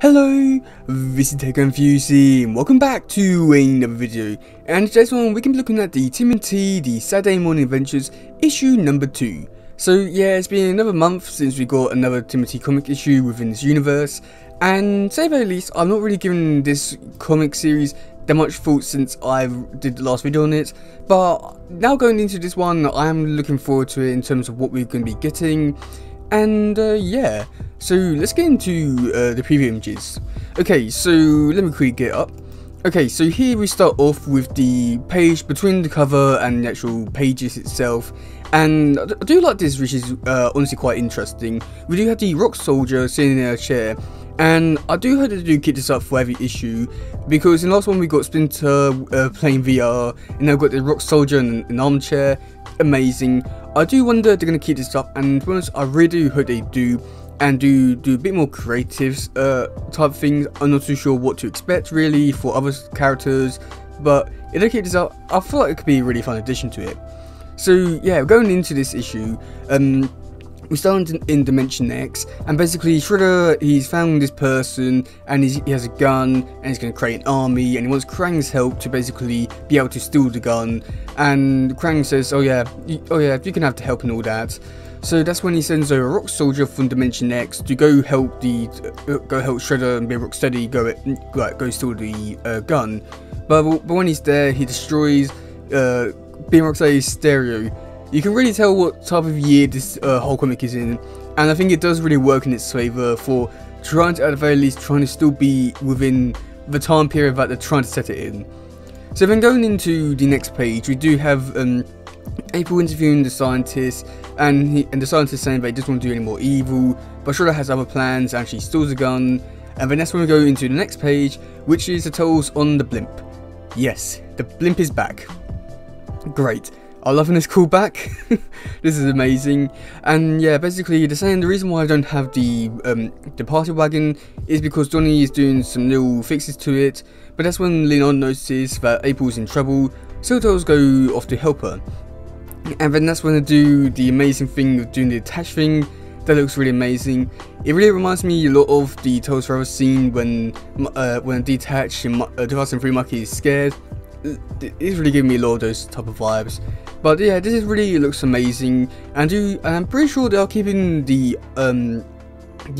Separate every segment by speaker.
Speaker 1: Hello, this is teddygaming and welcome back to another video. And today's one we can be looking at the tmnt, the Saturday Morning Adventures issue number 2. So yeah, it's been another month since we got another tmnt comic issue within this universe, and to say the very least, I'm not really giving this comic series that much thought since I did the last video on it. But now going into this one, I am looking forward to it in terms of what we're going to be getting. And yeah, so let's get into the preview images. Okay, so let me quickly get up. Okay, so here we start off with the page between the cover and the actual pages itself, and I do like this, which is honestly quite interesting. We do have the rock soldier sitting in a chair, and I do hope they do keep this up for every issue, because in the last one we got Splinter playing VR, and now we've got the rock soldier in an armchair. Amazing. I do wonder if they're going to keep this up, and to be honest, I really do hope they do, and do a bit more creative type things. I'm not too sure what to expect really for other characters, but if they keep this up, I feel like it could be a really fun addition to it. So yeah, going into this issue, we start in Dimension X, and basically Shredder, he's found this person, and he has a gun, and he's going to create an army, and he wants Krang's help to basically be able to steal the gun. And Krang says, oh yeah, you can have the help and all that. So that's when he sends a rock soldier from Dimension X to go help Shredder and be Rocksteady go steal the gun. But when he's there, he destroys being Rocksteady's stereo. You can really tell what type of year this whole comic is in, and I think it does really work in its favour for trying to, at the very least, trying to still be within the time period that they're trying to set it in. So then going into the next page, we do have April interviewing the scientist, and the scientist saying that he doesn't want to do any more evil, but Shredder has other plans and she steals a gun. And then that's when we go into the next page, which is the tales on the blimp. Yes, the blimp is back. Great. I love when it's called back. This is amazing. And yeah, basically they're saying the reason why I don't have the party wagon is because Donnie is doing some little fixes to it. But that's when Leon notices that April's in trouble, so Tales go off to help her. And then that's when they do the amazing thing of doing the attach thing. That looks really amazing. It really reminds me a lot of the Tales Forever scene when Detached in 2003 Mikey is scared. It's really giving me a lot of those type of vibes. But yeah, this is really looks amazing, and I'm pretty sure they are keeping the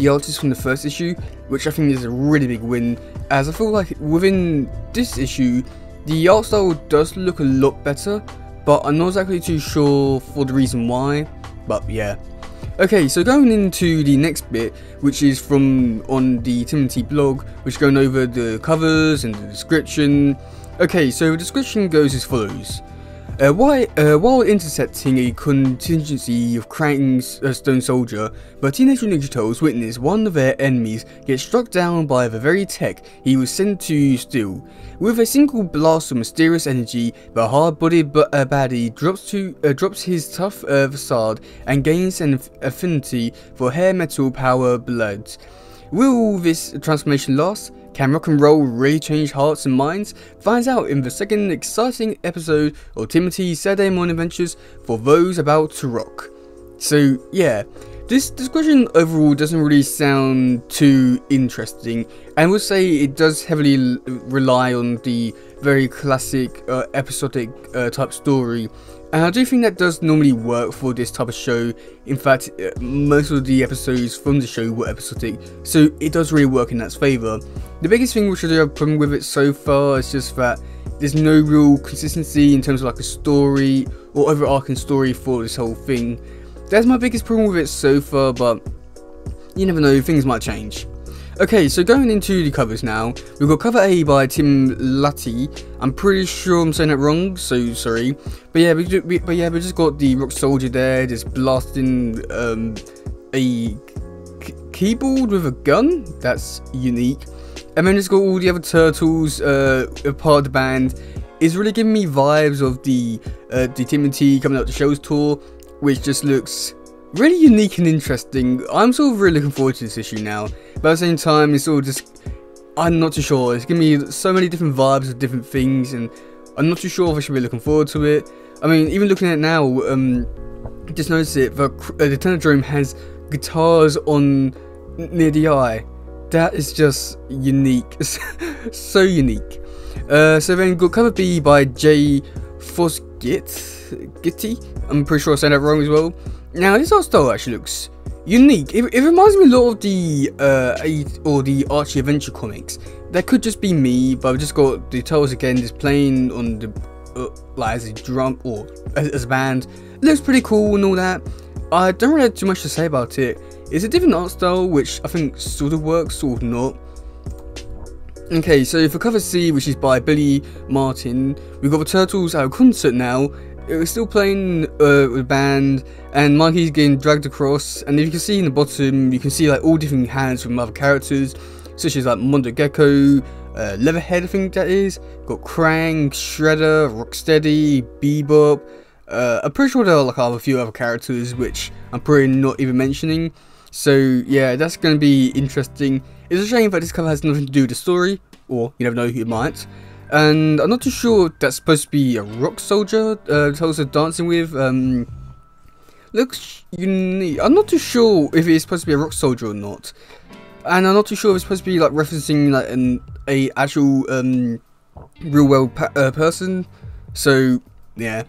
Speaker 1: artist from the first issue, which I think is a really big win, as I feel like within this issue the art style does look a lot better, but I'm not exactly too sure for the reason why. But yeah. Okay, so going into the next bit, which is from on the tmnt blog, which is going over the covers and the description. Okay, so the description goes as follows. While intercepting a contingency of Krang's Stone Soldier, the Teenage Mutant Ninja Turtles witness one of their enemies get struck down by the very tech he was sent to steal. With a single blast of mysterious energy, the hard-bodied baddie drops his tough facade and gains an affinity for hair metal power bloods. Will this transformation last? Can rock and roll really change hearts and minds? Find out in the second exciting episode of tmnt's Saturday Morning Adventures for those about to rock. So yeah, this description overall doesn't really sound too interesting, and I would say it does heavily rely on the very classic episodic type story. And I do think that does normally work for this type of show. In fact, most of the episodes from the show were episodic, so it does really work in that favour. The biggest thing which I do have a problem with it so far is just that there's no real consistency in terms of like a story or overarching story for this whole thing. That's my biggest problem with it so far, but you never know, things might change. Okay, so going into the covers now, we've got cover A by Tim Latty. I'm pretty sure I'm saying that wrong, so sorry. But yeah, we just got the rock soldier there, just blasting a keyboard with a gun. That's unique. And then just got all the other turtles, part of the band. It's really giving me vibes of the tmnt coming out the show's tour, which just looks really unique and interesting. I'm sort of really looking forward to this issue now, but at the same time, it's sort of just, I'm not too sure. It's giving me so many different vibes of different things, and I'm not too sure if I should be looking forward to it. I mean, even looking at it now, just notice it, the Technodrome has guitars on near the eye. That is just unique. So unique. So then we've got cover B by J. Gitty. I'm pretty sure I said that wrong as well. Now this art style actually looks unique. It reminds me a lot of the the Archie Adventure comics. That could just be me, but I've just got the titles again, just playing on the like as a drum or as a band. It looks pretty cool and all that. I don't really have too much to say about it. It's a different art style, which I think sort of works, sort of not. Okay, so for cover C, which is by Billy Martin, we've got the Turtles at a concert now. We're still playing with a band, and Mikey's getting dragged across. And if you can see in the bottom, you can see like all different hands from other characters, such as like Mondo Gecko, Leatherhead, I think that is. Got Krang, Shredder, Rocksteady, Bebop. I'm pretty sure there are like a few other characters, which I'm probably not even mentioning. So yeah, that's going to be interesting. It's a shame that this cover has nothing to do with the story, or you never know, who might. And I'm not too sure if that's supposed to be a rock soldier Tulsa dancing with. Looks unique. I'm not too sure if it's supposed to be a rock soldier or not. And I'm not too sure if it's supposed to be like referencing like a actual real world person. So yeah.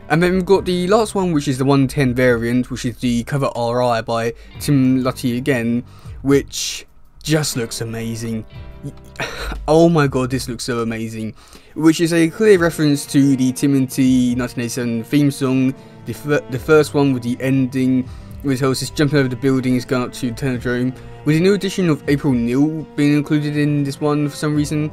Speaker 1: And then we've got the last one, which is the 110 variant, which is the cover RI by Tim Lutty again, which just looks amazing. Oh my god, this looks so amazing. Which is a clear reference to the tmnt 1987 theme song, the first one with the ending, with Tulsa jumping over the buildings, going up to the Tenodrome, with the new addition of April Neal being included in this one for some reason.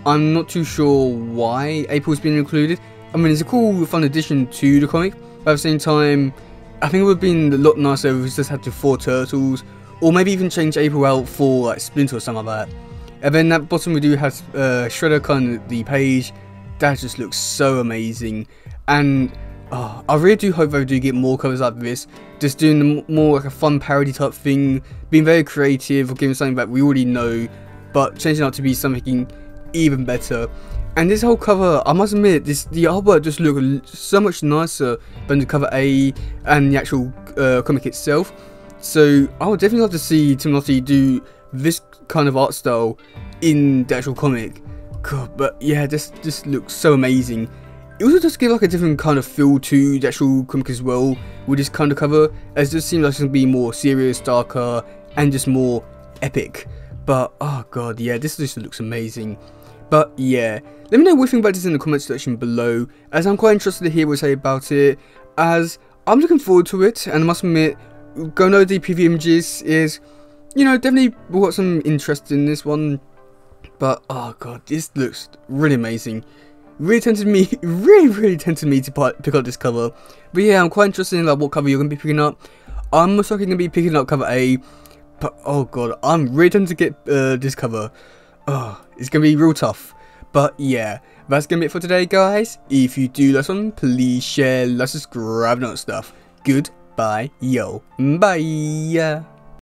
Speaker 1: I'm not too sure why April's been included. I mean, it's a cool, fun addition to the comic, but at the same time, I think it would have been a lot nicer if we just had the 4 turtles, or maybe even change April out for like Splinter or something like that. And then at the bottom we do have Shredder kind of the page. That just looks so amazing, and I really do hope they do get more covers like this, just doing more like a fun parody type thing, being very creative, or giving something that we already know, but changing it out to be something even better. And this whole cover, I must admit, the artwork just looks so much nicer than the cover A and the actual comic itself. So I would definitely love to see Tim Lutty do this kind of art style in the actual comic. God, but yeah, this looks so amazing. It also just gives like a different kind of feel to the actual comic as well with this kind of cover, as it just seems like it's going to be more serious, darker, and just more epic. But oh god, yeah, this just looks amazing. But yeah, let me know what you think about this in the comment section below, as I'm quite interested to hear what you say about it, as I'm looking forward to it. And I must admit, going over the preview images is, you know, definitely got some interest in this one. But oh god, this looks really amazing. Really tempted me, really tempted me to pick up this cover. But yeah, I'm quite interested in like what cover you're gonna be picking up. I'm most likely gonna be picking up cover A, but oh god, I'm really tempted to get this cover. Oh, it's gonna be real tough. But yeah, that's gonna be it for today, guys. If you do like something, please share, like, subscribe, and all that stuff. Goodbye, yo, bye.